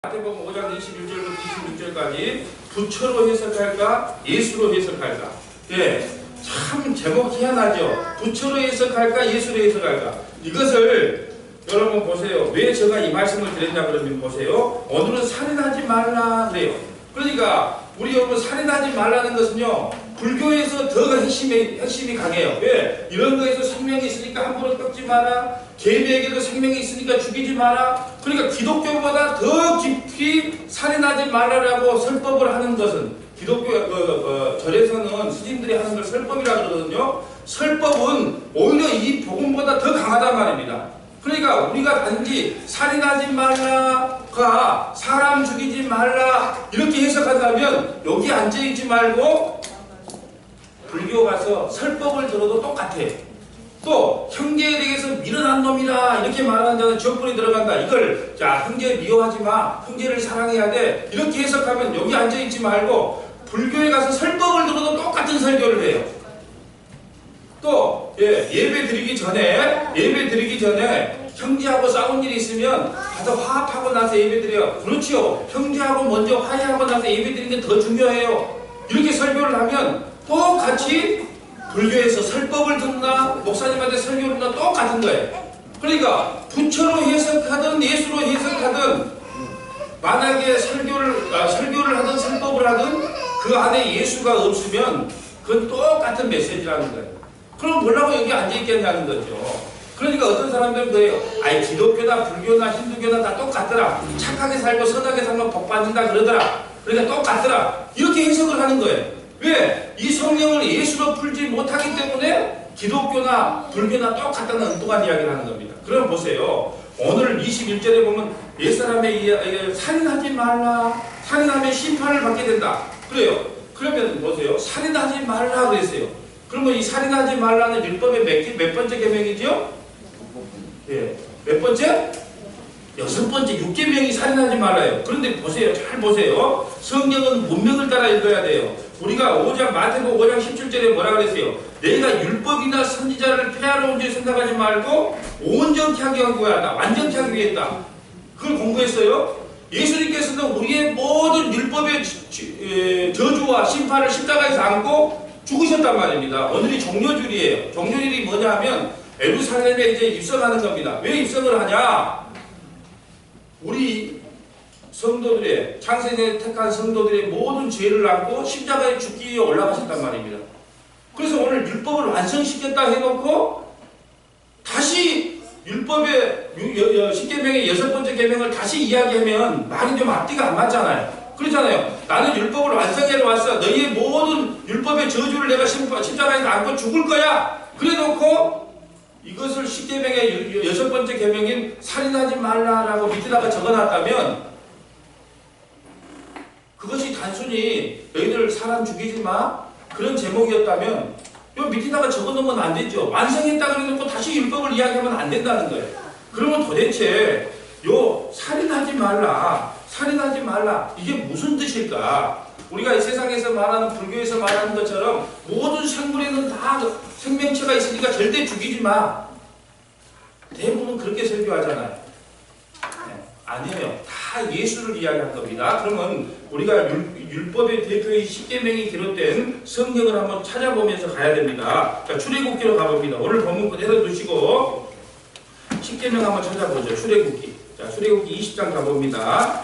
마태복음 5장 21절부터 26절까지 부처로 해석할까 예수로 해석할까? 예, 참 제목 희한하죠. 부처로 해석할까 예수로 해석할까? 이것을 여러분 보세요. 왜 제가 이 말씀을 드렸냐 그러면 보세요. 오늘은 살인하지 말라 그래요. 그러니까 우리 여러분 살인하지 말라는 것은요, 불교에서 더 핵심이 강해요. 왜? 이런 거에서 생명이 있으니까 함부로 꺾지 마라. 개미에게도 생명이 있으니까 죽이지 마라. 그러니까 기독교보다 더 깊이 살인하지 말라라고 설법을 하는 것은, 기독교 절에서는 스님들이 하는 걸 설법이라고 그러거든요. 설법은 오히려 이 복음보다 더 강하단 말입니다. 그러니까 우리가 단지 살인하지 말라가 사람 죽이지 말라 이렇게 해석한다면 여기 앉아있지 말고 불교 가서 설법을 들어도 똑같아. 또 형제에 대해서 미련한 놈이라 이렇게 말하는 자는 지옥불에 들어간다. 이걸 자 형제 미워하지 마, 형제를 사랑해야 돼 이렇게 해석하면 여기 앉아있지 말고 불교에 가서 설법을 들어도 똑같은 설교를 해요. 또 예배 드리기 전에 형제하고 싸운 일이 있으면 가서 화합하고 나서 예배 드려요. 그렇지요. 형제하고 먼저 화해하고 나서 예배 드리는 게 더 중요해요. 이렇게 설교를 하면 똑같이 불교에서 설법을 듣나 목사님한테 설교를 듣나 똑같은 거예요. 그러니까 부처로 해석하든 예수로 해석하든 만약에 설교를 하든 설법을 하든 그 안에 예수가 없으면 그건 똑같은 메시지라는 거예요. 그럼 뭐라고 여기 앉아있겠냐는 거죠. 그러니까 어떤 사람들은 그래요. 아이 기독교나 불교나 힌두교나 다 똑같더라. 착하게 살고 선하게 살면 복 받는다 그러더라. 그러니까 똑같더라. 이렇게 해석을 하는 거예요. 왜? 이 성경을 예수로 풀지 못하기 때문에 기독교나 불교나 똑같다는 엉뚱한 이야기를 하는 겁니다. 그럼 보세요. 오늘 21절에 보면 옛사람의 살인하지 말라. 살인하면 심판을 받게 된다. 그래요. 그러면 보세요. 살인하지 말라 그랬어요. 그러면 이 살인하지 말라는 율법의 몇 번째 계명이죠? 예. 몇 번째? 6번째 6계명이 살인하지 말아요. 그런데 보세요. 잘 보세요. 성경은 문맥을 따라 읽어야 돼요. 우리가 마태복음 5장 17절에 뭐라 그랬어요? 내가 율법이나 선지자를 폐하러 온 줄 생각하지 말고 온전케 하기 구하다. 완전케 하기 위했다. 그걸 공부했어요. 예수님께서는 우리의 모든 율법의 저주와 심판을 십자가에서 안고 죽으셨단 말입니다. 오늘이 종료주일이에요. 종료주일이 뭐냐 하면 예루살렘에 이제 입성하는 겁니다. 왜 입성을 하냐? 우리 성도들의 창세전에 택한 성도들의 모든 죄를 안고 십자가에 죽기 위해 올라가셨단 말입니다. 그래서 오늘 율법을 완성시켰다 해놓고 다시 율법의 10계명의 6번째 계명을 다시 이야기하면 말이 좀 앞뒤가 안 맞잖아요. 그렇잖아요. 나는 율법을 완성해서 왔어. 너희의 모든 율법의 저주를 내가 십자가에서 안고 죽을 거야. 그래놓고 이것을 10계명의 6번째 계명인 살인하지 말라라고 밑에다가 적어놨다면 그것이 단순히 너희들 사람 죽이지 마 그런 제목이었다면 요 밑에다가 적어놓으면 안 되죠. 완성했다 그래놓고 다시 율법을 이야기하면 안 된다는 거예요. 그러면 도대체 요 살인하지 말라 이게 무슨 뜻일까? 우리가 이 세상에서 말하는 불교에서 말하는 것처럼 모든 생물에는 다 생명체가 있으니까 절대 죽이지 마. 대부분 그렇게 설교하잖아요. 네, 아니에요. 다 예수를 이야기한 겁니다. 그러면 우리가 율법의 대표의 10계명이 기록된 성경을 한번 찾아보면서 가야 됩니다. 자, 출애굽기로 가봅니다. 오늘 본문 그대로 두시고 10계명 한번 찾아보죠. 출애굽기. 자, 출애굽기 20장 가봅니다.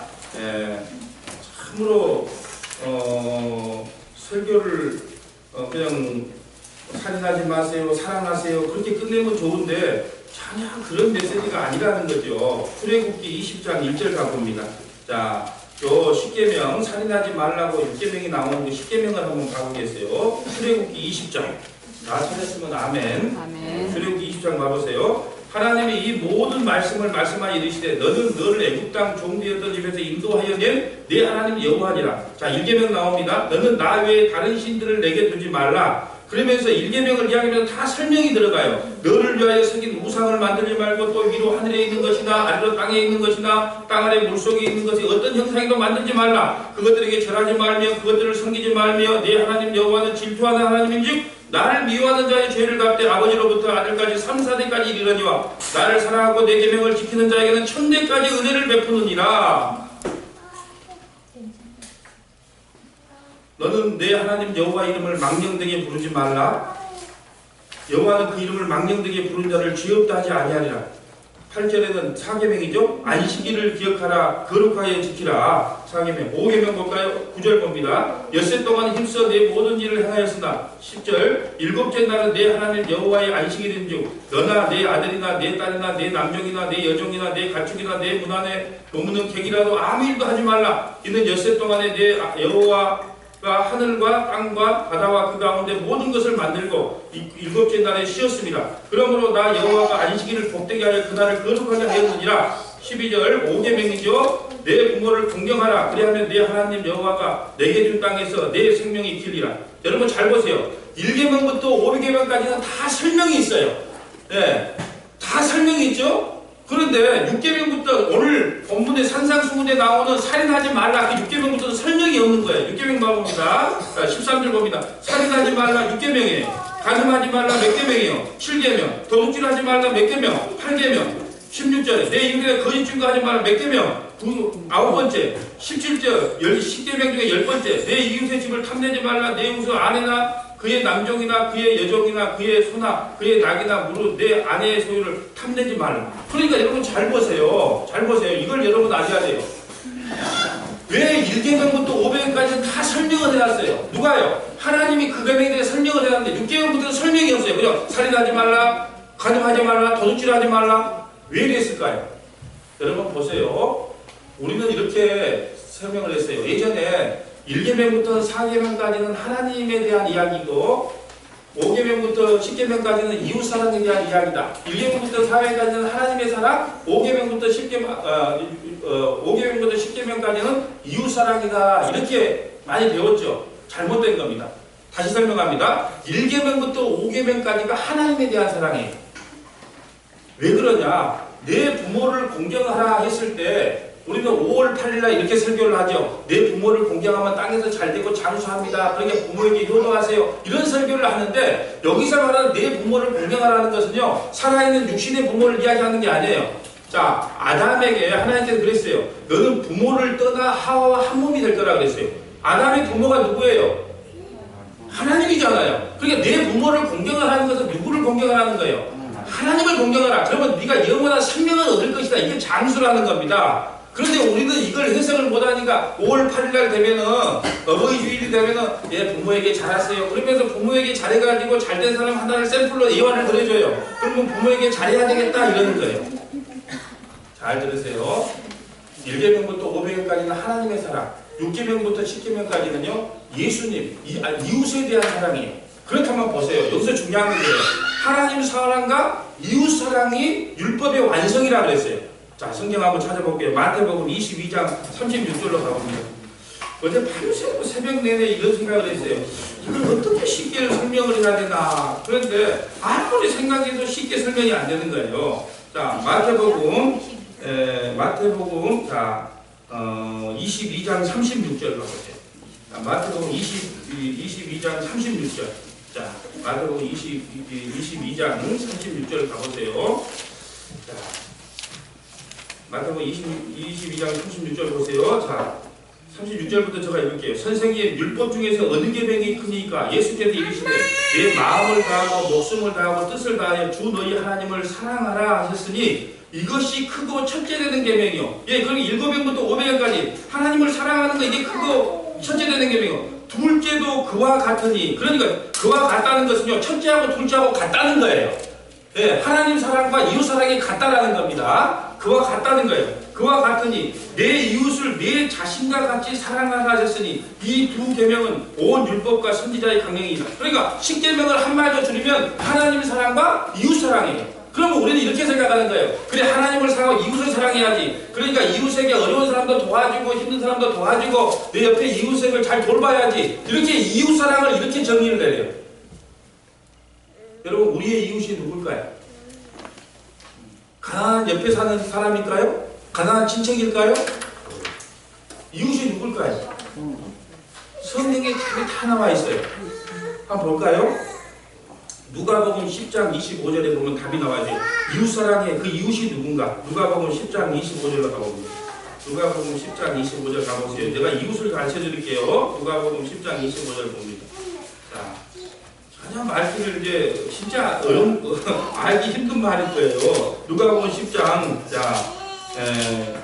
참으로 설교를 그냥 살인하지 마세요, 사랑하세요 그렇게 끝내면 좋은데 전혀 그런 메시지가 아니라는 거죠. 출애굽기 20장 1절 가봅니다. 자, 요 10계명 살인하지 말라고 6계명이 나오는 그 10계명을 한번 가보겠어요. 출애굽기 20장 다 찾았으면 아멘. 출애굽기 20장 가보세요. 하나님이 이 모든 말씀을 말씀하여 이르시되 너는 너를 애굽 땅 종되었던 집에서 인도하여 낸 내 하나님 여호와니라. 자, 1계명 나옵니다. 너는 나 외에 다른 신들을 내게 두지 말라. 그러면서 1계명을 이야기하면 다 설명이 들어가요. 너를 위하여 새긴 우상을 만들지 말고 또 위로 하늘에 있는 것이나 아래로 땅에 있는 것이나 땅 아래 물속에 있는 것이 어떤 형상이도 만들지 말라. 그것들에게 절하지 말며 그것들을 섬기지 말며 내 하나님 여호와는 질투하는 하나님인즉 나를 미워하는 자의 죄를 갚되 아버지로부터 아들까지 3, 4대까지 이르러니와 나를 사랑하고 내 계명을 지키는 자에게는 천대까지 은혜를 베푸느니라. 너는 내 하나님 여호와 이름을 망령되게 부르지 말라. 여호와는 그 이름을 망령되게 부른 자를 죄 없다 하지 아니하리라. 8절에는 4계명이죠. 안식일을 기억하라. 거룩하여 지키라. 4계명. 5계명 볼까요? 9절 봅니다. 엿새 동안 힘써 내 모든 일을 행하였으나 10절 일곱째 날은 내 하나님 여호와의 안식일인즉 너나 내 아들이나 내 딸이나 내 남종이나 내 여종이나 내 가축이나 내 문 안에 머무는 객이라도 아무 일도 하지 말라. 이는 엿새 동안에 내 여호와 하늘과 땅과 바다와 그 가운데 모든 것을 만들고 일곱째 날에 쉬었습니다. 그러므로 나 여호와가 안식일을 복되게 하여 그날을 거룩하게 하였느니라. 12절 5계명이죠. 내 부모를 공경하라. 그리하면 내 하나님 여호와가 내게 준 땅에서 내 생명이 길리라. 여러분 잘 보세요. 1계명부터 5계명까지는 다 설명이 있어요. 네, 다 설명이 있죠. 그런데 6계명부터 오늘 본문에 산상수훈에 나오는 살인하지 말라. 그 6계명부터는 설명이 없는 거예요. 6계명 봅니다. 13절 봅니다. 살인하지 말라 6계명이에요. 간음하지 말라 몇 계명이에요? 7계명. 도둑질하지 말라 몇 계명? 8계명. 16절에 내 이름에 거짓 증거하지 말라 몇 계명? 9번째. 17절 10계명 중에 10번째. 내 이웃의 집을 탐내지 말라. 내 이웃의 아내나 그의 남종이나 그의 여종이나 그의 소나 그의 낙이나 무릇 내 아내의 소유를 탐내지 말라. 그러니까 여러분 잘 보세요. 잘 보세요. 이걸 여러분 아셔야 돼요. 왜 1계명부터 5계명까지 다 설명을 해놨어요? 누가요? 하나님이 그 계명에 대해 설명을 해놨는데 6계명부터는 설명이 없어요. 그죠? 살인하지 말라, 간음하지 말라, 도둑질하지 말라. 왜 이랬을까요? 여러분 보세요. 우리는 이렇게 설명을 했어요. 예전에 1계명부터 4계명까지는 하나님에 대한 이야기고 5계명부터 10계명까지는 이웃사랑에 대한 이야기다. 1계명부터 4계명까지는 하나님의 사랑, 5계명부터 10계명까지는 이웃사랑이다. 이렇게 많이 배웠죠. 잘못된 겁니다. 다시 설명합니다. 1계명부터 5계명까지가 하나님에 대한 사랑이에요. 왜 그러냐? 내 부모를 공경하라 했을 때 우리는 5월 8일날 이렇게 설교를 하죠. 내 부모를 공경하면 땅에서 잘되고 장수합니다. 그러니까 부모에게 효도하세요. 이런 설교를 하는데 여기서 말하는 내 부모를 공경하라는 것은요. 살아있는 육신의 부모를 이야기하는 게 아니에요. 자, 아담에게 하나님께서 그랬어요. 너는 부모를 떠나 하와와 한 몸이 될 거라 그랬어요. 아담의 부모가 누구예요? 하나님이잖아요. 그러니까 내 부모를 공경을 하는 것은 누구를 공경하라는 거예요? 하나님을 공경하라. 그러면 네가 영원한 생명을 얻을 것이다. 이게 장수라는 겁니다. 그런데 우리는 이걸 해석을 못하니까 5월 8일날 되면은 어버이 주일이 되면은 예, 부모에게 잘하세요. 그러면서 부모에게 잘해가지고 잘된 사람 하나를 샘플로 예화를 그려줘요. 그러면 부모에게 잘해야 되겠다 이러는 거예요. 잘 들으세요. 1계명부터 5계명까지는 하나님의 사랑, 6계명부터 10계명까지는요 예수님, 이웃에 대한 사랑이에요. 그렇다면 보세요. 여기서 중요한 건 뭐예요? 하나님 사랑과 이웃 사랑이 율법의 완성이라고 그랬어요. 자, 성경 한번 찾아볼게요. 마태복음 22장 36절로 가봅니다. 어제 밤새 새벽 내내 이런 생각을 했어요. 이걸 어떻게 쉽게 설명을 해야 되나. 그런데 아무리 생각해도 쉽게 설명이 안 되는 거예요. 자, 마태복음 자, 22장 36절 가보세요. 자, 마태복음 22장 36절. 자, 마태복음 22장 36절 가보세요. 자, 마태복음 22장 36절 보세요. 자, 36절부터 제가 읽을게요. 선생님, 율법 중에서 어느 계명이 크니까? 예수께서 이르시되 내 마음을 다하고 목숨을 다하고 뜻을 다하여 주 너희 하나님을 사랑하라 하셨으니 이것이 크고 첫째 되는 계명이요. 예, 그럼 7계명부터 5계명까지 하나님을 사랑하는 거 이게 크고 첫째 되는 계명이요. 둘째도 그와 같으니, 그러니까 그와 같다는 것은요 첫째하고 둘째하고 같다는 거예요. 예, 하나님 사랑과 이웃 사랑이 같다라는 겁니다. 그와 같다는 거예요. 그와 같으니 내 이웃을 내 자신과 같이 사랑하라 하셨으니 이 두 계명은 온 율법과 선지자의 강령이다. 그러니까 10계명을 한마디로 줄이면 하나님 사랑과 이웃 사랑이에요. 그러면 우리는 이렇게 생각하는 거예요. 그래, 하나님을 사랑하고 이웃을 사랑해야지. 그러니까 이웃에게 어려운 사람도 도와주고 힘든 사람도 도와주고 내 옆에 이웃을 잘 돌봐야지. 이렇게 이웃 사랑을 이렇게 정리를 내려요. 여러분, 우리의 이웃이 누굴까요? 가난한 옆에 사는 사람일까요? 가난한 친척일까요? 이웃이 누굴까요? 성경에 답이 다 나와 있어요. 한번 볼까요? 누가복음 10장 25절에 보면 답이 나와요. 이웃사랑의 그 이웃이 누군가? 누가복음 10장 25절로 가봅니다. 누가복음 10장 25절 가보세요. 내가 이웃을 가르쳐 드릴게요. 누가복음 10장 25절 봅니다. 자, 전혀 말씀을 이제 진짜 알기 힘든 말일 거예요. 누가복음 10장 자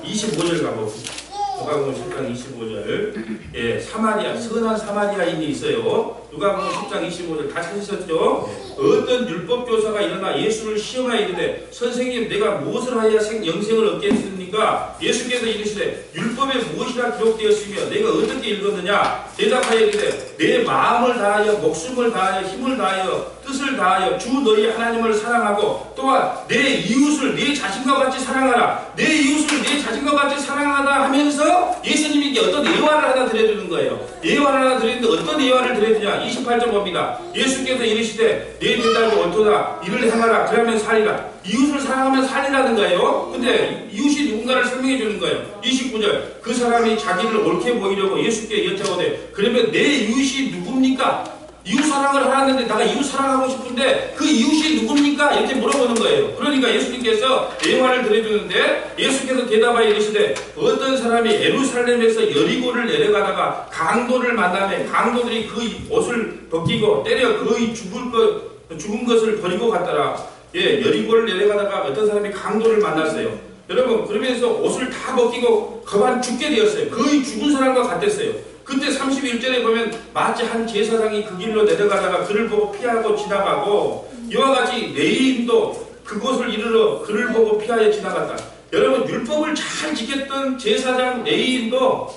25절 가봅시다. 누가복음 10장 25절. 예, 사마리아 선한 사마리아인이 있어요. 누가복음 10장 25절 다 찾으셨죠? 어떤 율법 교사가 일어나 예수를 시험하여 이르되 선생님 내가 무엇을 하여야 영생을 얻겠습니까? 예수께서 이르시되 율법에 무엇이라 기록되었으며 내가 어떻게 읽었느냐? 대답하여 이르되 내 마음을 다하여 목숨을 다하여 힘을 다하여 뜻을 다하여 주 너희 하나님을 사랑하고 또한 내 이웃을 내 자신과 같이 사랑하라. 내 이웃을 내 자신과 같이 사랑하다 하면서 예수님에게 어떤 예화를 하나 드려주는 거예요. 예화를 하나 드리는데 어떤 예화를 드려주냐? 28절 봅니다. 예수께서 이르시되 내 대답이 옳도다. 이를 행하라. 그러면 살리라. 이웃을 사랑하면 살리라는 거예요. 근데 이웃이 누군가를 설명해 주는 거예요. 29절 그 사람이 자기를 옳게 보이려고 예수께 여쭤보되 그러면 내 이웃이 누굽니까? 이웃 사랑을 하라는데 내가 이웃 사랑하고 싶은데 그 이웃이 누굽니까? 이렇게 물어보는 거예요. 그러니까 예수님께서 예화를 드려주는데 예수께서 대답하여 이르시되 어떤 사람이 예루살렘에서 여리고를 내려가다가 강도를 만나매 강도들이 그 옷을 벗기고 때려 그의 죽은 것을 버리고 갔더라. 예, 여리고를 내려가다가 어떤 사람이 강도를 만났어요. 여러분 그러면서 옷을 다 벗기고 그만 죽게 되었어요. 거의 죽은 사람과 같았어요. 그때 31절에 보면 마치 한 제사장이 그 길로 내려가다가 그를 보고 피하고 지나가고 이와 같이 레위인도 그곳을 이르러 그를 보고 피하여 지나갔다. 여러분 율법을 잘 지켰던 제사장 레위인도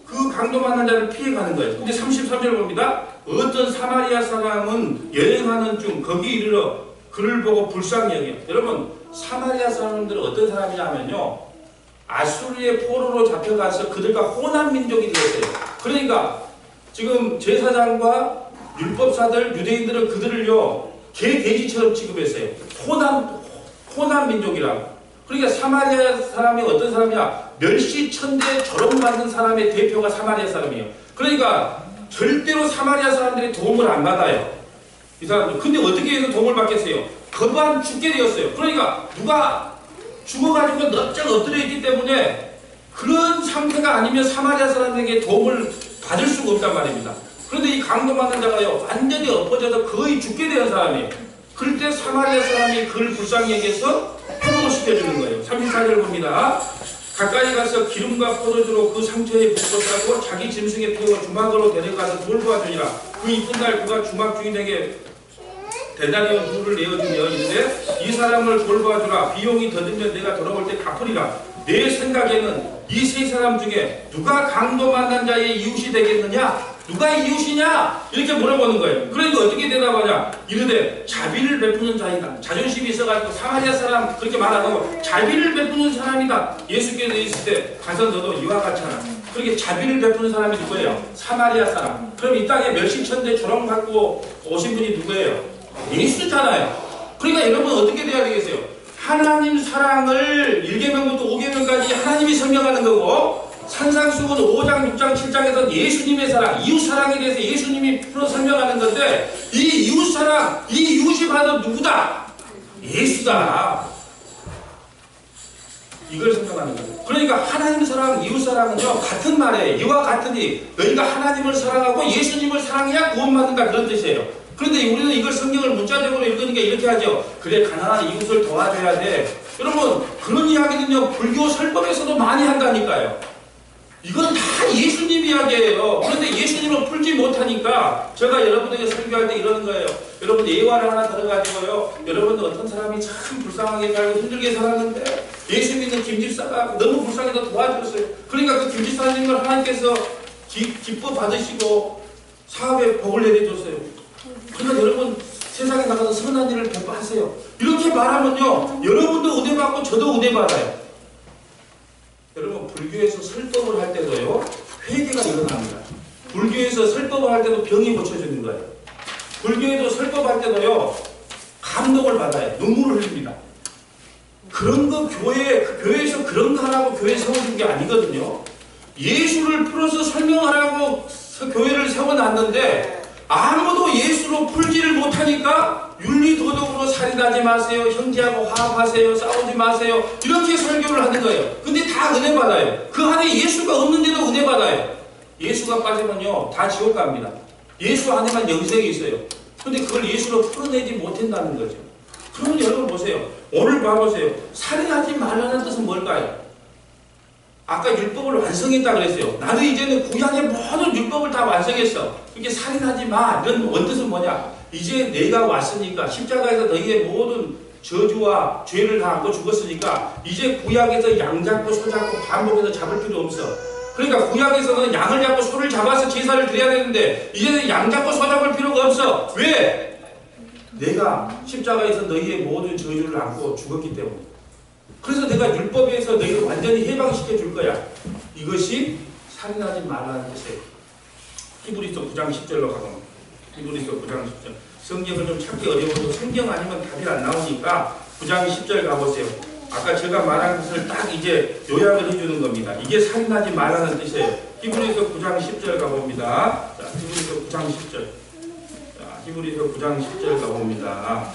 그 강도 만난 자를 피해가는 거예요. 근데 33절 봅니다. 어떤 사마리아 사람은 여행하는 중 거기 이르러 그를 보고 불쌍히 여겨. 여러분 사마리아 사람들은 어떤 사람이냐면요, 아수르의 포로로 잡혀가서 그들과 혼합 민족이 되었어요. 그러니까 지금 제사장과 율법사들 유대인들은 그들을요 개 돼지처럼 취급했어요. 혼합 민족이라고. 그러니까 사마리아 사람이 어떤 사람이야? 멸시천대 조롱받는 사람의 대표가 사마리아 사람이에요. 그러니까 절대로 사마리아 사람들이 도움을 안 받아요. 이 사람들. 근데 어떻게 해서 도움을 받겠어요? 그만 죽게 되었어요. 그러니까 누가 죽어가지고 넓적 엎드려 있기 때문에 그런 상태가 아니면 사마리아 사람에게 도움을 받을 수가 없단 말입니다. 그런데 이 강도 받는 자가요 완전히 엎어져서 거의 죽게 된 사람이에요. 그럴 때 사마리아 사람이 그를 불쌍히 여겨서 회복을 시켜주는 거예요. 34절 봅니다. 가까이 가서 기름과 포도주로 그 상처에 붓고 싸고 자기 짐승에 태워 주막으로 데려가서 돌보아주니라. 그 이쁜 날 그가 주막 주인에게 대단히 물을 내어주며 이르되 이 사람을 돌봐주라. 비용이 더 들면 내가 돌아올 때 갚으리라. 내 생각에는 이 세 사람 중에 누가 강도 만난 자의 이웃이 되겠느냐? 누가 이웃이냐? 이렇게 물어보는 거예요. 그러니까 어떻게 대답하냐? 이르되 자비를 베푸는 자이다. 자존심이 있어가지고 사마리아 사람 그렇게 말하고 자비를 베푸는 사람이다. 예수께서 있을 때 가서 너도 이와 같이 하라. 그렇게 자비를 베푸는 사람이 누구예요? 사마리아 사람. 그럼 이 땅에 멸시천대 조롱받고 오신 분이 누구예요? 예수잖아요. 그러니까 여러분 어떻게 돼야 되겠어요? 하나님 사랑을 1계명부터 5계명까지 하나님이 설명하는 거고 산상수훈 5장, 6장, 7장에서 예수님의 사랑, 이웃 사랑에 대해서 예수님이 풀어 설명하는 건데 이 이웃 사랑, 이 이웃이 바로 누구다? 예수다. 이걸 설명하는 거예요. 그러니까 하나님 사랑, 이웃 사랑은요 같은 말이에요. 이와 같으니 너희가 하나님을 사랑하고 예수님을 사랑해야 구원받는다 그런 뜻이에요. 그런데 우리는 이걸 성경을 문자적으로 읽으니까 이렇게 하죠. 그래 가난한 이웃을 도와줘야 돼. 여러분 그런 이야기는요 불교 설법에서도 많이 한다니까요. 이건 다 예수님 이야기예요. 그런데 예수님은 풀지 못하니까 제가 여러분에게 설교할 때 이러는 거예요. 여러분 예화를 하나 들어가지고요. 여러분들 어떤 사람이 참 불쌍하게 살고 힘들게 살았는데 예수 믿는 김집사가 너무 불쌍해서 도와줬어요. 그러니까 그 김집사님을 하나님께서 기뻐 받으시고 사업에 복을 내려줬어요. 그러니까 여러분 세상에 나가서 선한 일을 하세요. 이렇게 말하면요 여러분도 은혜 받고 저도 은혜 받아요. 여러분 불교에서 설법을 할 때도요 회개가 일어납니다. 불교에서 설법을 할 때도 병이 고쳐지는 거예요. 불교에도 설법할 때도요 감동을 받아요. 눈물을 흘립니다. 그런 거 교회에서 그런 거 하라고 교회 세워준 게 아니거든요. 예수를 풀어서 설명하라고 교회를 세워놨는데 아무도 예수로 풀지를 못하니까 윤리도덕으로 살인하지 마세요. 형제하고 화합하세요. 싸우지 마세요. 이렇게 설교를 하는 거예요. 근데 다 은혜 받아요. 그 안에 예수가 없는데도 은혜 받아요. 예수가 빠지면요 다 지옥 갑니다. 예수 안에만 영생이 있어요. 근데 그걸 예수로 풀어내지 못한다는 거죠. 그러면 여러분 보세요. 오늘 봐보세요. 살인하지 말라는 뜻은 뭘까요? 아까 율법을 완성했다 그랬어요. 나는 이제는 구약의 모든 율법을 다 완성했어. 그렇게 살인하지 마. 이런 원뜻은 뭐냐? 이제 내가 왔으니까 십자가에서 너희의 모든 저주와 죄를 다 안고 죽었으니까 이제 구약에서 양 잡고 소 잡고 반복해서 잡을 필요 없어. 그러니까 구약에서는 양을 잡고 소를 잡아서 제사를 드려야 되는데 이제는 양 잡고 소 잡을 필요가 없어. 왜? 내가 십자가에서 너희의 모든 저주를 안고 죽었기 때문에. 그래서 내가 율법에서 너희를 완전히 해방시켜 줄 거야. 이것이 살인하지 말라는 뜻이에요. 히브리서 9장 10절로 가보면 히브리서 9장 10절. 성경을 좀 찾기 어려워도 성경 아니면 답이 안 나오니까 9장 10절 가보세요. 아까 제가 말한 것을 딱 이제 요약을 해주는 겁니다. 이게 살인하지 말라는 뜻이에요. 히브리서 9장 10절 가봅니다. 자, 히브리서 9장 10절. 자, 히브리서 9장 10절 가봅니다.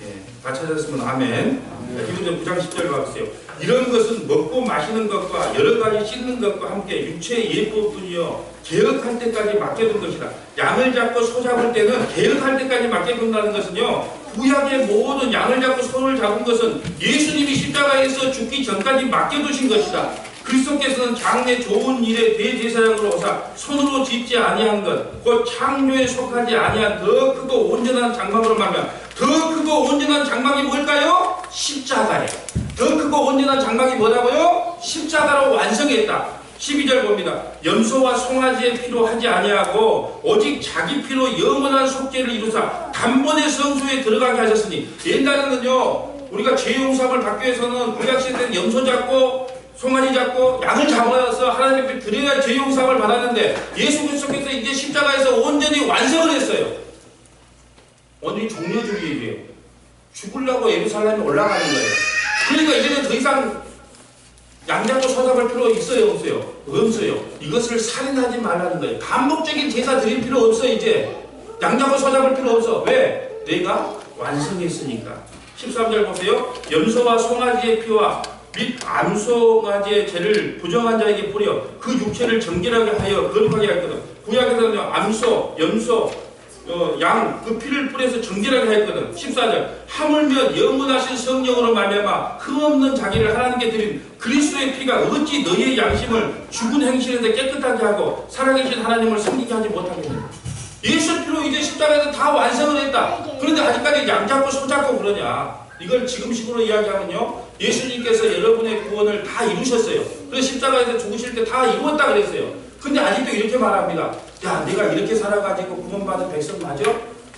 예, 다 찾았으면 아멘. 히브리서 9장 10절 가보세요. 이런 것은 먹고 마시는 것과 여러 가지 씻는 것과 함께 육체의 예법뿐이요 개혁할 때까지 맡겨둔 것이다. 양을 잡고 소 잡을 때는 개혁할 때까지 맡겨둔다는 것은요 구약의 모든 양을 잡고 소를 잡은 것은 예수님이 십자가에서 죽기 전까지 맡겨두신 것이다. 그리스도께서는 장래 좋은 일에 대제사장으로 오사 손으로 짓지 아니한 것 곧 창조에 속하지 아니한 더 크고 온전한 장막으로 말하면 더 크고 온전한 장막이 뭘까요? 십자가예요. 더 크고 온전한 장막이 뭐라고요? 십자가로 완성했다. 12절 봅니다. 염소와 송아지의 피로 하지 아니하고 오직 자기 피로 영원한 속죄를 이루사 단번에 성소에 들어가게 하셨으니 옛날에는요 우리가 죄용서를 받기 위해서는 구약시대 때는 염소 잡고 송아지 잡고 양을 잡아서 하나님 앞에 드려야 죄용서를 받았는데 예수 그리스도께서 이제 십자가에서 온전히 완성을 했어요. 오늘이 종려주기예요. 죽으려고 예루살렘에 올라가는 거예요. 그러니까 이제는 더 이상 양 잡고 소 잡을 필요 있어요? 없어요? 없어요. 이것을 살인하지 말라는 거예요. 반복적인 제사 드릴 필요 없어. 이제 양 잡고 소 잡을 필요 없어. 왜? 내가 완성했으니까. 13절 보세요. 염소와 송아지의 피와 및 암송아지의 죄를 부정한 자에게 뿌려 그 육체를 정결하게 하여 거룩하게 할 거다. 구약에서는 암소, 염소, 양 그 피를 뿌려서 정결하게 했거든. 14절 하물며 영원하신 성령으로 말미암아 흠없는 자기를 하나님께 드린 그리스도의 피가 어찌 너희의 양심을 죽은 행실에서 깨끗하게 하고 살아계신 하나님을 섬기게 하지 못하겠느냐. 예수 피로 이제 십자가에서 다 완성을 했다. 그런데 아직까지 양 잡고 소 잡고 그러냐. 이걸 지금식으로 이야기하면요 예수님께서 여러분의 구원을 다 이루셨어요. 그래서 십자가에서 죽으실 때 다 이루었다 그랬어요. 근데 아직도 이렇게 말합니다. 야, 내가 이렇게 살아가지고 구원받은 백성 맞아?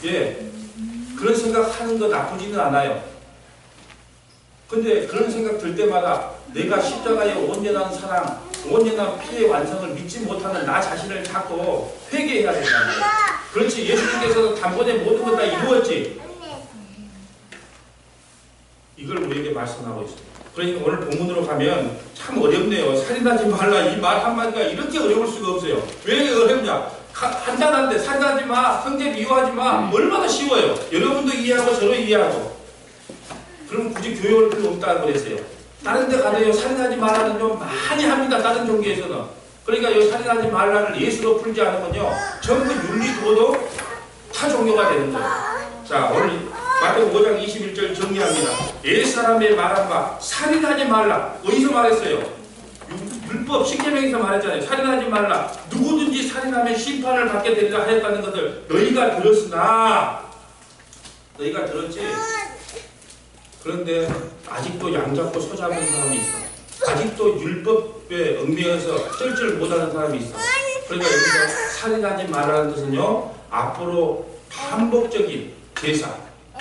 예. 그런 생각하는 거 나쁘지는 않아요. 근데 그런 생각 들 때마다 내가 십자가의 온전한 사랑, 온전한 피의 완성을 믿지 못하는 나 자신을 자꾸 회개해야 된다는 거예요. 그렇지. 예수님께서는 단번에 모든 것 다 이루었지. 이걸 우리에게 말씀하고 있습니다. 그러니까 오늘 본문으로 가면 참 어렵네요. 살인하지 말라 이 말 한마디가 이렇게 어려울 수가 없어요. 왜 어렵냐? 간단한데 살인하지 마, 형제 미워하지 마. 얼마나 쉬워요. 여러분도 이해하고 저도 이해하고. 그럼 굳이 교육을 필요 없다고 그랬어요. 다른 데 가도요 살인하지 말라는 좀 많이 합니다. 다른 종교에서는. 그러니까 이 살인하지 말라를 예수로 풀지 않으면요 전부 윤리도덕 타 종교가 되는 거예요. 자, 오늘 마태복음 5장 21절 정리합니다. 옛사람의 말한 바 살인하지 말라. 어디서 말했어요? 율법 10계명에서 말했잖아요. 살인하지 말라. 누구든지 살인하면 심판을 받게 되리라 하였다는 것을 너희가 들었으나 너희가 들었지? 그런데 아직도 양 잡고 소 잡은 사람이 있어. 아직도 율법에 얽매여서 쩔쩔 못하는 사람이 있어. 그러니까 여기서 살인하지 말라는 뜻은요 앞으로 반복적인 제사,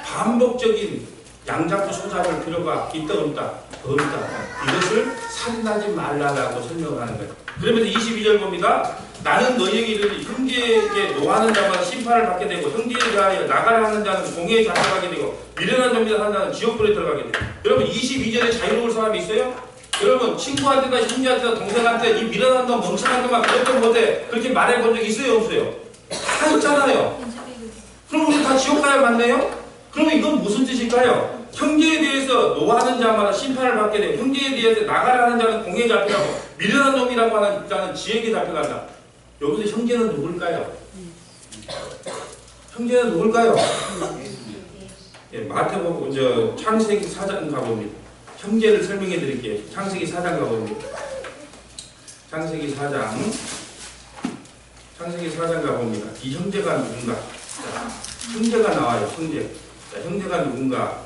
반복적인 양 잡고 소 잡을 필요가 있다 없다? 없다. 이것을 살인하지 말라라고 설명을 하는 거예요. 그러면서 22절 봅니다. 나는 너희에게 이르리 형제에게 노하는 자마다 심판을 받게 되고 형제에 대하여 나가라 하는 자는 공회에 잡혀가게 되고 미련한 점이라 하는 자는 지옥불에 들어가게 돼요. 여러분 22절에 자유로울 사람이 있어요? 여러분 친구한테나 형제한테나 동생한테 이 미련한 놈 멍청한 놈만 그렇게 못해 그렇게 말해본 적 있어요 없어요? 다 있잖아요. 그럼 우리 다 지옥 가야 맞네요? 그러면 이건 무슨 뜻일까요? 형제에 대해서 노하는 자마다 심판을 받게 되고 형제에 대해서 나가라 하는 자는 공에 잡혀가고 미련한 놈이라고 하는 자는 지옥에 잡혀간다. 여기서 형제는 누굴까요? 형제는 누굴까요? 예, 마태복음 창세기 4장 가봅니다. 형제를 설명해 드릴게요. 창세기 4장 가봅니다. 창세기 4장 가봅니다. 이 형제가 누군가? 자, 형제가 나와요. 형제가 누군가?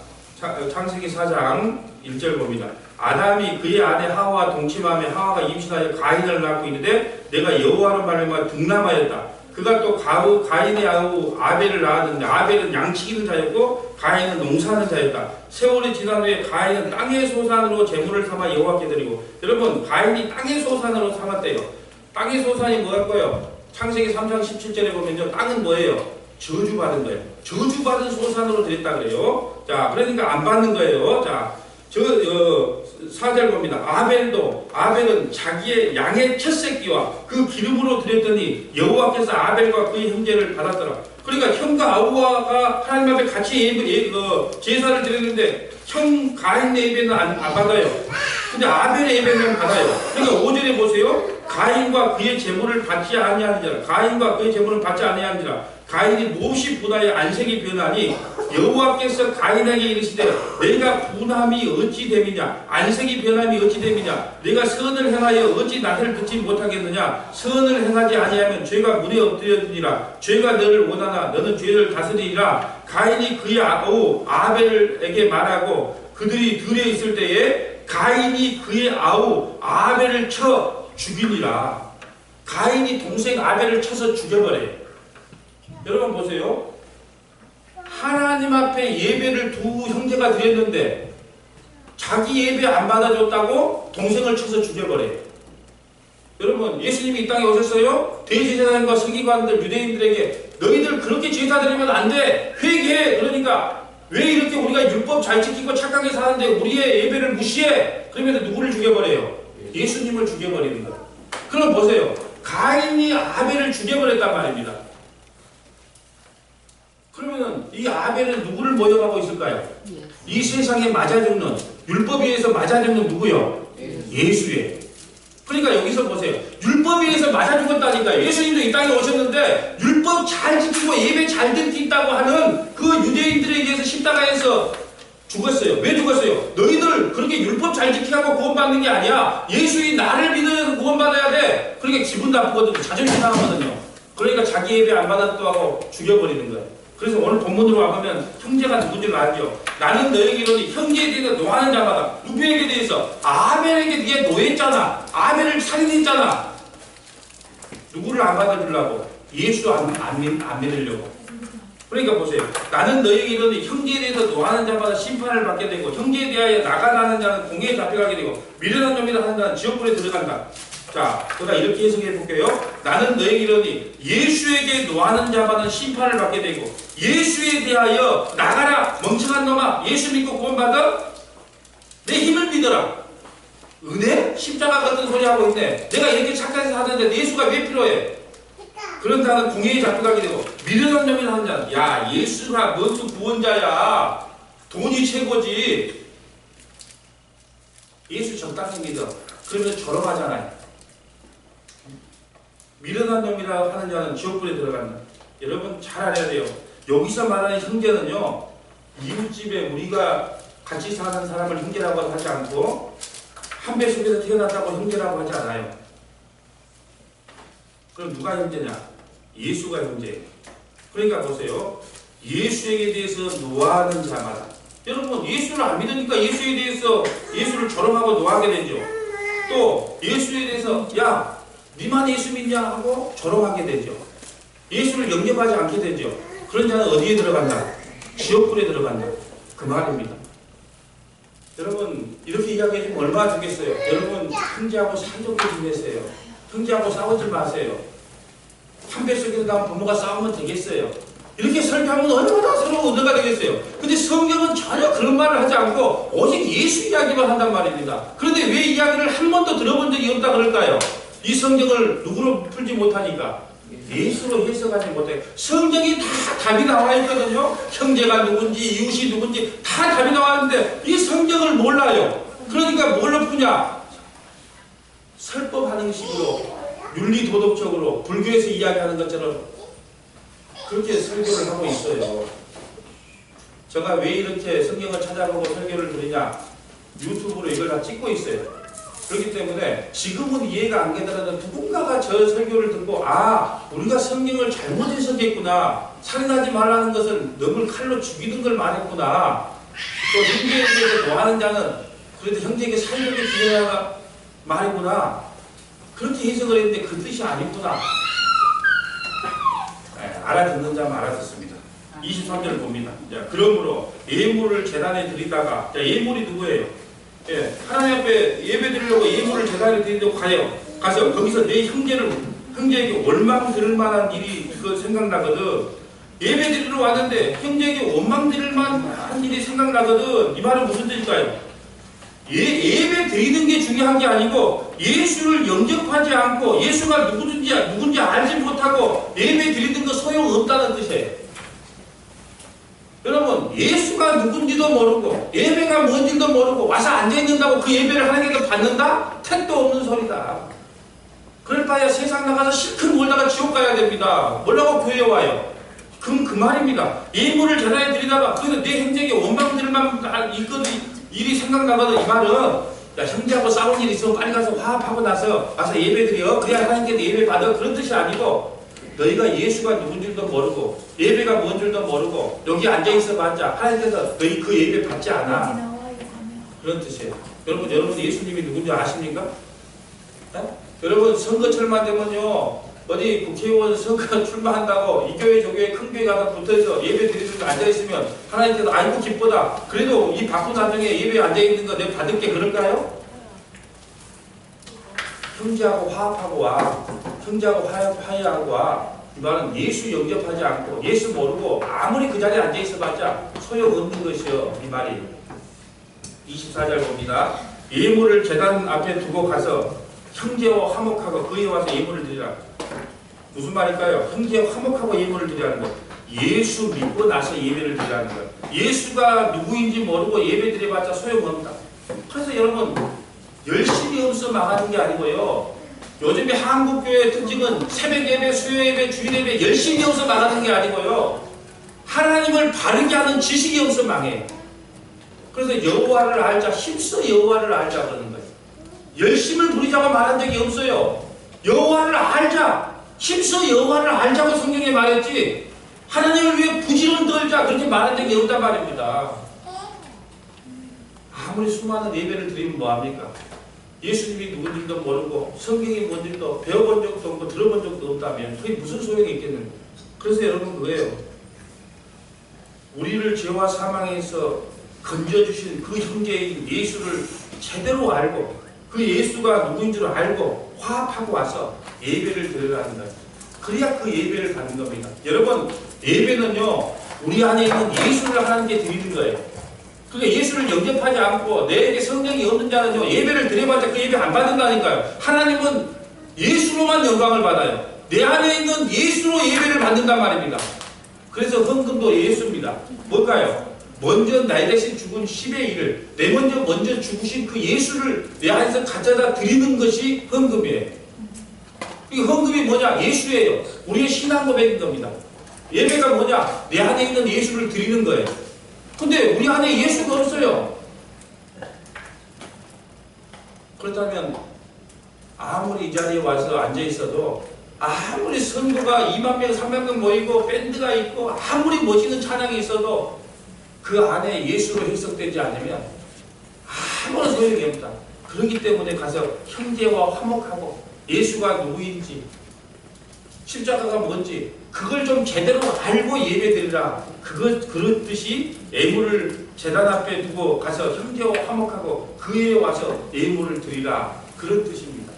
창세기 4장 1절 봅니다. 아담이 그의 아내 하와와 동침하며 하와가 임신하여 가인을 낳고 있는데 내가 여호와로 말미암아 득남하였다. 그가 또 가인의 아우 아벨을 낳았는데 아벨은 양치기는 자였고 가인은 농사하는 자였다. 세월이 지난 후에 가인은 땅의 소산으로 제물을 삼아 여호와께 드리고 여러분 가인이 땅의 소산으로 삼았대요. 땅의 소산이 뭐였고요? 창세기 3장 17절에 보면요. 땅은 뭐예요? 저주받은 거예요. 저주받은 소산으로 드렸다 그래요. 자, 그러니까 안 받는 거예요. 자, 4절 봅니다. 아벨은 자기의 양의 첫 새끼와 그 기름으로 드렸더니 여호와께서 아벨과 그의 형제를 받았더라. 그러니까 형과 아우가 하나님 앞에 같이 제사를 드렸는데 형 가인 예배는 안 받아요. 근데 아벨의 예배는 받아요. 그러니까 5절에 보세요. 가인과 그의 제물을 받지 아니하니라. 가인과 그의 제물을 받지 아니하니라. 가인이 몹시 분하여 안색이 변하니 여호와께서 가인에게 이르시되 내가 분함이 어찌 됨이냐 안색이 변함이 어찌 됨이냐 내가 선을 행하여 어찌 나를 듣지 못하겠느냐 선을 행하지 아니하면 죄가 문에 엎드려지니라 죄가 너를 원하나 너는 죄를 다스리리라. 가인이 그의 아우 아벨에게 말하고 그들이 들에 있을 때에 가인이 그의 아우 아벨을 쳐 죽이니라. 가인이 동생 아벨을 쳐서 죽여버려요. 여러분 보세요. 하나님 앞에 예배를 두 형제가 드렸는데 자기 예배 안 받아줬다고 동생을 쳐서 죽여버려요. 여러분 예수님이 이 땅에 오셨어요. 대제사장과 서기관들 유대인들에게 너희들 그렇게 제사 드리면 안 돼. 회개해. 그러니까 왜 이렇게 우리가 율법 잘 지키고 착하게 사는데 우리의 예배를 무시해. 그러면 누구를 죽여버려요? 예수님을 죽여버리는 거예요. 그럼 보세요. 가인이 아벨을 죽여버렸단 말입니다. 그러면 이 아벨은 누구를 모욕하고 있을까요? 이 세상에 맞아 죽는 율법에 의해서 맞아 죽는 누구요? 예수예요. 그러니까 여기서 보세요. 율법에 의해서 맞아 죽었다니까요. 예수님도 이 땅에 오셨는데 율법 잘 지키고 예배 잘 드린다고 하는 그 유대인들에 의해서 십자가에서 죽었어요. 왜 죽었어요? 너희들 그렇게 율법 잘 지키고 구원받는 게 아니야. 예수의 나를 믿어서 구원받아야 돼. 그러니까 기분 나쁘거든요. 자존심 상하거든요. 그러니까 자기 예배 안 받았다고 하고 죽여버리는 거예요. 그래서 오늘 본문으로 와보면 형제가 누군지 알죠? 나는 너에게 이르노니 형제에 대해서 노하는 자마다 누구에게 대해서? 아벨에게 네가 노했잖아. 아벨을 살인했잖아. 누구를 안 받아주려고? 예수 안 믿으려고. 그러니까 보세요. 나는 너에게 이르노니 형제에 대해서 노하는 자마다 심판을 받게 되고 형제에 대하여 나가라는 자는 공회에 잡혀가게 되고 미련한 놈이라 하는 자는 지옥불에 들어간다. 자, 그러니까 이렇게 해석해 볼게요. 나는 너에게 이르노니 예수에게 노하는 자마다 심판을 받게 되고 예수에 대하여 나가라 멍청한 놈아 예수 믿고 구원받아 내 힘을 믿어라. 은혜? 십자가 같은 소리 하고 있네. 내가 이렇게 착하게 사는데 예수가 왜 필요해? 그런 자는 공회에 잡혀가게 되고 미련한 놈이라 하는 자는 야 예수가 무슨 구원자야. 돈이 최고지. 예수 적당히 믿어. 그러면 졸업하잖아요. 미련한 놈이라 하는 자는 지옥불에 들어간다. 여러분 잘 알아야 돼요. 여기서 말하는 형제는요. 이웃집에 우리가 같이 사는 사람을 형제라고 하지 않고 한 배 속에서 태어났다고 형제라고 하지 않아요. 그럼 누가 형제냐? 예수가 형제예요. 그러니까 보세요. 예수에게 대해서 노하는 자마다 여러분 예수를 안 믿으니까 예수에 대해서 예수를 조롱하고 노하게 되죠. 또 예수에 대해서 야 니만 예수 믿냐 하고 조롱하게 되죠. 예수를 영접하지 않게 되죠. 그런 자는 어디에 들어간다? 지옥불에 들어간다. 그 말입니다. 여러분 이렇게 이야기해주면 얼마나 좋겠어요. 여러분 형제하고 사이좋게 지내세요. 형제하고 싸우지 마세요. 한 배 속에서 나온 부모가 싸우면 되겠어요. 이렇게 설교하면 얼마나 서로 은혜가 되겠어요. 근데 성경은 전혀 그런 말을 하지 않고 오직 예수 이야기만 한단 말입니다. 그런데 왜 이야기를 한 번도 들어본 적이 없다 그럴까요? 이 성경을 누구로 풀지 못하니까 예수로 해석하지 못해. 성경이 다 답이 나와 있거든요. 형제가 누군지 이웃이 누군지 다 답이 나왔는데 이 성경을 몰라요. 그러니까 뭘로 푸냐? 설법하는 식으로 윤리 도덕적으로 불교에서 이야기하는 것처럼 그렇게 설교를 하고 있어요. 제가 왜 이렇게 성경을 찾아보고 설교를 드리냐? 유튜브로 이걸 다 찍고 있어요. 그렇기 때문에 지금은 이해가 안 되더라도 누군가가 저 설교를 듣고 우리가 성경을 잘못 해석했구나. 살인하지 말라는 것은 너를 칼로 죽이는 걸 말했구나. 또 형제에 대해서 노하는 자는 그래도 형제에게 살려를 주어야 말이구나. 그렇게 해석을 했는데 그 뜻이 아니구나. 알아듣는 자만 알아듣습니다. 23절을 봅니다. 자, 그러므로 예물을 제단에 드리다가, 자, 예물이 누구예요? 예, 하나님 앞에 예배 드리려고 예물을 제단에 드리려고 가서 거기서 내 형제에게 원망 들을 만한 일이 그거 생각나거든. 예배 드리러 왔는데 형제에게 원망 들을 만한 일이 생각나거든. 이 말은 무슨 뜻일까요? 예배 드리는 게 중요한 게 아니고 예수를 영접하지 않고 예수가 누군지 알지 못하고 예배 드리는 거 소용없다는 뜻이에요. 여러분, 예수가 누군지도 모르고 예배가 뭔지도 모르고 와서 앉아있는다고 그 예배를 하나님께 받는다? 택도 없는 소리다. 그럴 바에야 세상 나가서 실컷 몰다가 지옥 가야 됩니다. 뭐라고 교회에 와요? 그럼 그 말입니다. 예물을 제단에 드리다가 그래서 내 형제에게 원망 들을 만한 일이 생각나거든. 이 말은 야, 형제하고 싸운 일이 있으면 빨리 가서 화합하고 나서 와서 예배 드려. 그래야 하나님께서 예배 받아. 그런 뜻이 아니고 너희가 예수가 누군 줄도 모르고 예배가 뭔 줄도 모르고 여기 앉아있어 봤자 하나님께서 너희 그 예배 받지 않아. 그런 뜻이에요. 여러분 예수님이 누군지 아십니까? 네? 여러분 선거철만 되면요 어디 국회의원 선거 출마한다고 이 교회 저 교회 큰 교회 가서 붙어서 예배 드리면서 앉아있으면 하나님께서 아이고 기쁘다. 그래도 이 바쁜 나중에 예배에 앉아있는 거 내가 받을게 그럴까요? 형제하고 화합하고 와. 형제하고 화해하고 와. 이 말은 예수 영접하지 않고 예수 모르고 아무리 그 자리에 앉아있어 봤자 소용없는 것이요. 이 말이 24절 봅니다. 예물을 제단 앞에 두고 가서 형제와 화목하고 그에 와서 예물을 드리라. 무슨 말일까요? 형제와 화목하고 예물을 드리라는 것. 예수 믿고 나서 예배를 드리라는 것. 예수가 누구인지 모르고 예배 드려봤자 소용없다. 그래서 여러분 열심히 없어 망하는 게 아니고요. 요즘에 한국교회의 특징은 새벽 예배, 수요 예배, 주일 예배 열심히 없어 망하는 게 아니고요. 하나님을 바르게 하는 지식이 없어 망해. 그래서 여호와를 알자, 힘써 여호와를 알자 그러는 거예요. 열심을 부리자고 말한 적이 없어요. 여호와를 알자, 힘써 여호와를 알자고 성경에 말했지 하나님을 위해 부지런 떨자 그렇게 말한 적이 없단 말입니다. 아무리 수많은 예배를 드리면 뭐합니까? 예수님이 누군지도 모르고 성경이 뭔지도 배워본 적도 없고 들어본 적도 없다면 그게 무슨 소용이 있겠는가? 그래서 여러분 그거예요. 우리를 죄와 사망에서 건져주신 그 형제인 예수를 제대로 알고 그 예수가 누구인 줄 알고 화합하고 와서 예배를 드리라는 거예요. 그래야 그 예배를 받는 겁니다. 여러분 예배는요 우리 안에 있는 예수를 하나님께 드리는 거예요. 그러니까 예수를 영접하지 않고 내게 성령이 없는 자는요 예배를 드려봤자 그 예배 안 받는다니까요. 하나님은 예수로만 영광을 받아요. 내 안에 있는 예수로 예배를 받는단 말입니다. 그래서 헌금도 예수입니다. 뭘까요? 먼저 나에 대신 죽은 10의 1을 내 먼저 죽으신 그 예수를 내 안에서 가져다 드리는 것이 헌금이에요. 이 헌금이 뭐냐? 예수예요. 우리의 신앙 고백인 겁니다. 예배가 뭐냐? 내 안에 있는 예수를 드리는 거예요. 근데 우리 안에 예수가 없어요. 그렇다면 아무리 이 자리에 와서 앉아있어도 아무리 선교가 2만 명, 3만 명 모이고 밴드가 있고 아무리 멋있는 찬양이 있어도 그 안에 예수로 해석되지 않으면 아무런 소용이 없다. 그렇기 때문에 가서 형제와 화목하고 예수가 누구인지 십자가가 뭔지 그걸 좀 제대로 알고 예배드리라. 그런 뜻이 예물을 제단 앞에 두고 가서 형제와 화목하고 그에 와서 예물을 드리라. 그런 뜻입니다.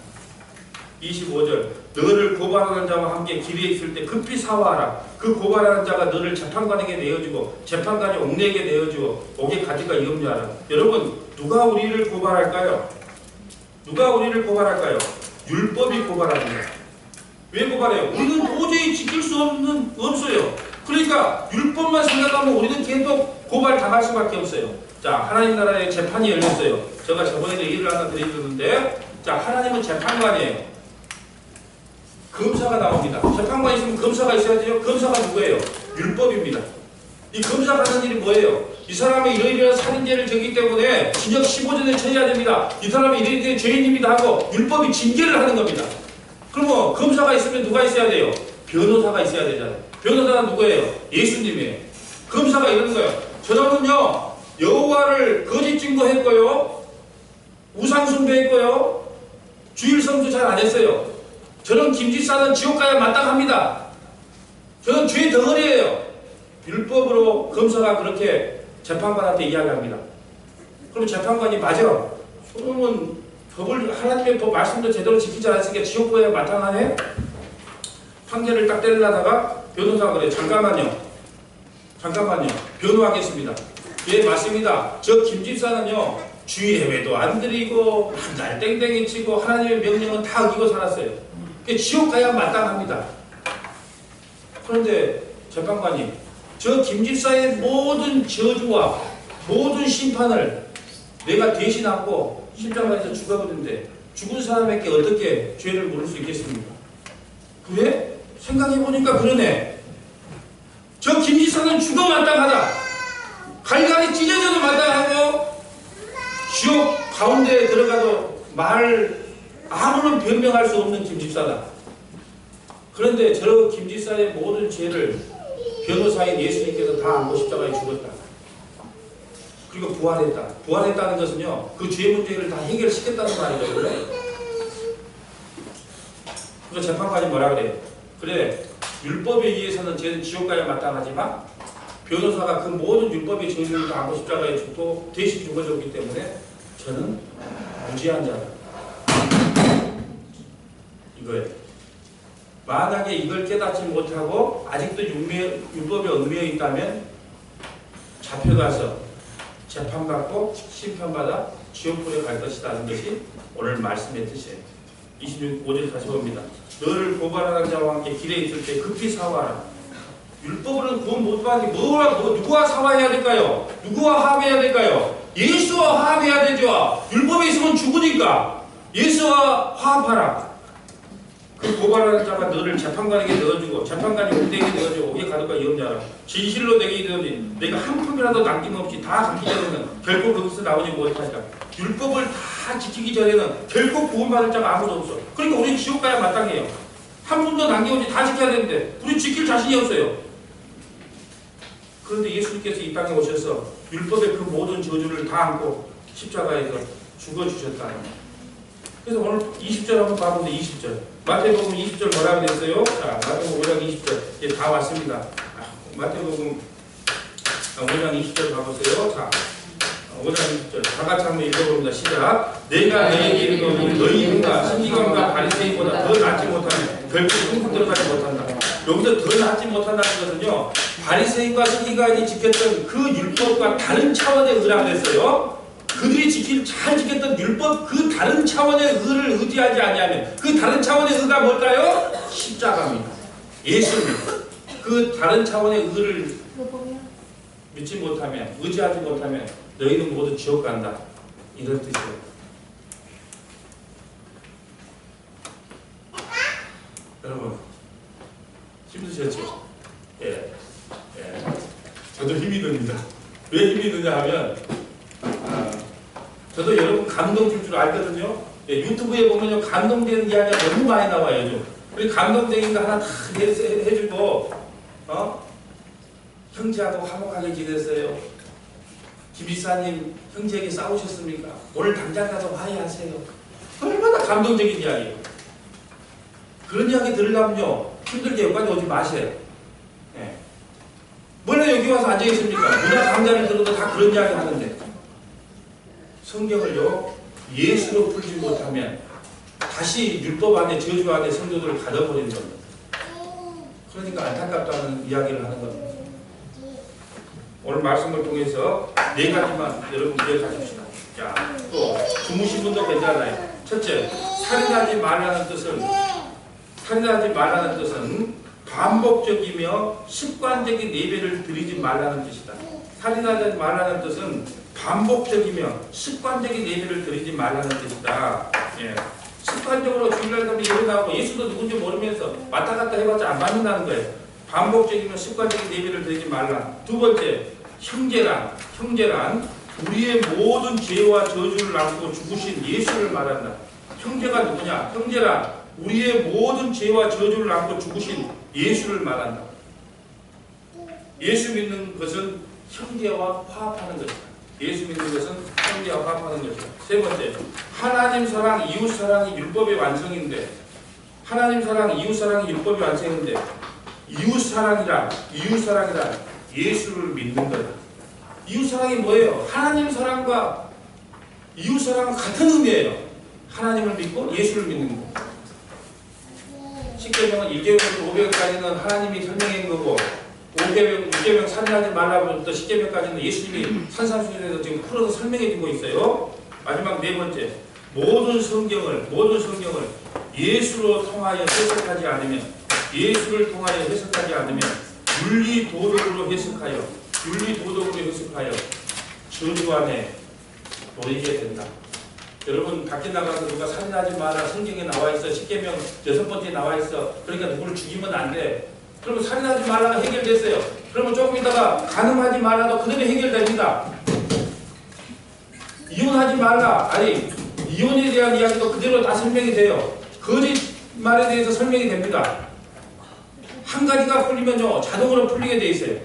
25절 너를 고발하는 자와 함께 길에 있을 때 급히 사화하라. 그 고발하는 자가 너를 재판관에게 내어주고 재판관이 옥내에게 내어주고 옥에 가지가 염려하라. 여러분 누가 우리를 고발할까요? 누가 우리를 고발할까요? 율법이 고발합니다. 왜 고발해요? 우리는 도저히 지킬 수 없어요. 그러니까 율법만 생각하면 우리는 계속 고발 당할 수밖에 없어요. 자, 하나님 나라의 재판이 열렸어요. 제가 저번에도 얘기를 하나 드렸는데, 자, 하나님은 재판관이에요. 검사가 나옵니다. 재판관이 있으면 검사가 있어야 돼요. 검사가 누구예요? 율법입니다. 이 검사가 하는 일이 뭐예요? 이 사람이 이러이러한 살인죄를 졌기 때문에 징역 15년을 처해야 됩니다. 이 사람이 이러이러한 죄인입니다 하고 율법이 징계를 하는 겁니다. 그러면 검사가 있으면 누가 있어야 돼요? 변호사가 있어야 되잖아요. 변호사가 누구예요? 예수님이에요. 검사가 이러는 거예요. 저놈은요, 여호와를 거짓 증거했고요, 우상 숭배했고요, 주일 성수 잘 안 했어요. 저는 김집사는 지옥 가야 마땅합니다. 저는 죄 덩어리예요. 율법으로 검사가 그렇게 재판관한테 이야기합니다. 그럼 재판관이 맞아. 저놈은 법을, 하나님의 법 말씀도 제대로 지키지 않았으니까 지옥 가야 마땅하네? 판결을 딱 때리려다가 변호사가 그래. 잠깐만요. 변호하겠습니다. 예, 맞습니다. 저 김집사는요, 주의 예배도 안 드리고 날 땡땡이 치고 하나님의 명령은 다 어기고 살았어요. 지옥 가야 마땅합니다. 그런데 재판관이 저 김집사의 모든 저주와 모든 심판을 내가 대신하고 십자가에서 죽어버린데 죽은 사람에게 어떻게 죄를 물을 수 있겠습니까? 그래? 생각해보니까 그러네. 저 김집사는 죽어 마땅하다. 갈갈이 찢어져도 마땅하고 지옥 가운데에 들어가도 아무런 변명할 수 없는 김집사다. 그런데 저 김집사의 모든 죄를 변호사인 예수님께서 다 안고 십자가에 죽었다. 그리고 부활했다. 부활했다는 것은요, 그 죄 문제를 다 해결시켰다는 말이거든요. 그래서 재판관이 뭐라 그래요? 그래, 율법에 의해서는 쟤는 지옥 가야 마땅하지만 변호사가 그 모든 율법의 죄를 다 안고 십자가에 죽고 대신 죽어졌기 때문에 저는 무죄한 자다. 이거예요. 만약에 이걸 깨닫지 못하고 아직도 율법에 얽매여 있다면 잡혀가서 재판받고 심판받아 지옥불에 갈 것이라는 것이 오늘 말씀의 뜻이에요. 26절 다시 봅니다. 너를 고발하는 자와 함께 길에 있을 때 급히 사과하라. 율법으로는 구원 못 받니 누구와 사과해야 될까요? 누구와 합의해야 될까요? 예수와 화합해야 되죠. 율법에 있으면 죽으니까 예수와 화합하라. 그 고발하는 자가 너를 재판관에게 넣어주고 재판관이 우리에게 넣어주고 오게 가득과 이음자라. 진실로 내게 이르노니 내가 한 푼이라도 남김없이 다 지키기 전에는 결코 거기서 나오지 못하리라. 율법을 다 지키기 전에는 결코 구원받을 자가 아무도 없어. 그러니까 우리 지옥 가야 마땅해요. 한 푼도 남김없이 다 지켜야 되는데 우리 지킬 자신이 없어요. 그런데 예수님께서 이 땅에 오셔서 율법의 그 모든 저주를 다 안고 십자가에서 죽어주셨다. 그래서 오늘 20절 한번 봐보세요. 20절. 마태복음 20절 뭐라 그랬어요? 자, 마태복음 5장 20절. 이제 다 왔습니다. 마태복음 5장 20절 봐보세요. 자, 5장 20절. 다 같이 한번 읽어봅니다. 시작. 내가 너희에게 이르노니 너희가 신기관과 바리새인보다 더 낫지 못하면 결코 천국 들어가지 못한다. 여기서 더 낫지 못한다는 것은요, 바리새인과 서기관이 지켰던 그 율법과 다른 차원의 의라 그랬어요. 그들이 잘 지켰던 율법 그 다른 차원의 의를 의지하지 아니하면 그 다른 차원의 의가 뭘까요? 십자가입니다. 예수님. 그 다른 차원의 의를 믿지 못하면, 의지하지 못하면 너희는 모두 지옥 간다. 이런 뜻이에요. 여러분 힘드셨죠? 예. 저도 힘이 듭니다. 왜 힘이 드냐 하면 저도 여러분 감동 줄 알거든요. 예, 유튜브에 보면요 감동되는 이야기가 너무 많이 나와요. 요즘. 그리고 감동적인 거 하나 다 해주고 형제하고 화목하게 지냈어요. 김지사님 형제에게 싸우셨습니까? 오늘 당장 가서 화해하세요. 얼마나 감동적인 이야기예요. 그런 이야기 들으려면요 힘들게 여기까지 오지 마세요. 예. 원래 여기 와서 앉아있습니까? 문화 강좌를 들어도 다 그런 이야기 하는데 성경을요 예수로 풀지 못하면 다시 율법 안에 저주 안에 성도들을 가둬버리는 겁니다. 그러니까 안타깝다는 이야기를 하는 겁니다. 오늘 말씀을 통해서 네 가지만 여러분 기억하십시다. 자, 또 주무신 분도 괜찮아요. 첫째, 살인하지 말라는 뜻은 살인하지 말라는 뜻은 반복적이며 습관적인 예배를 드리지 말라는 뜻이다. 살인하지 말라는 뜻은 반복적이며 습관적인 예배를 드리지 말라는 뜻이다. 예. 습관적으로 주일날 가면 예배 나오고 예수도 누군지 모르면서 왔다 갔다 해봤자 안 받는다는 거예요. 반복적이며 습관적인 예배를 드리지 말라. 두 번째, 형제란 우리의 모든 죄와 저주를 안고 죽으신 예수를 말한다. 형제가 누구냐? 형제란 우리의 모든 죄와 저주를 안고 죽으신 예수를 말한다. 예수 믿는 것은 형제와 화합하는 것이다. 예수 믿는 것은 형제와 화합하는 것이다. 세 번째, 하나님 사랑, 이웃 사랑이 율법의 완성인데, 하나님 사랑, 이웃 사랑이 율법의 완성인데, 이웃 사랑이란 예수를 믿는 거다. 이웃 사랑이 뭐예요? 하나님 사랑과 이웃 사랑은 같은 의미예요. 하나님을 믿고 예수를 믿는 거. 10계명은 1계명부터 5계명까지는 하나님이 설명한 거고, 6계명 살인하지 말라부터 10계명까지는 예수님이 산상수훈에서 지금 풀어서 설명해 주고 있어요. 마지막 네 번째, 모든 성경을 예수로 통하여 해석하지 않으면, 윤리도덕으로 해석하여 저주 안에 놓이게 된다. 여러분 밖에 나가서 누가 살인하지 마라 성경에 나와 있어. 10계명 6번째 나와 있어. 그러니까 누구를 죽이면 안 돼. 그러면 살인하지 말라가 해결됐어요. 그러면 조금 있다가 간음하지 말라도 그대로 해결됩니다. 이혼하지 말라. 아니 이혼에 대한 이야기도 그대로 다 설명이 돼요. 거짓말에 대해서 설명이 됩니다. 한 가지가 풀리면요 자동으로 풀리게 돼 있어요.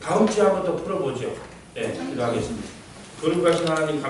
다음 주에 한번 더 풀어보죠. 네, 기도하겠습니다. 거룩하신 하나님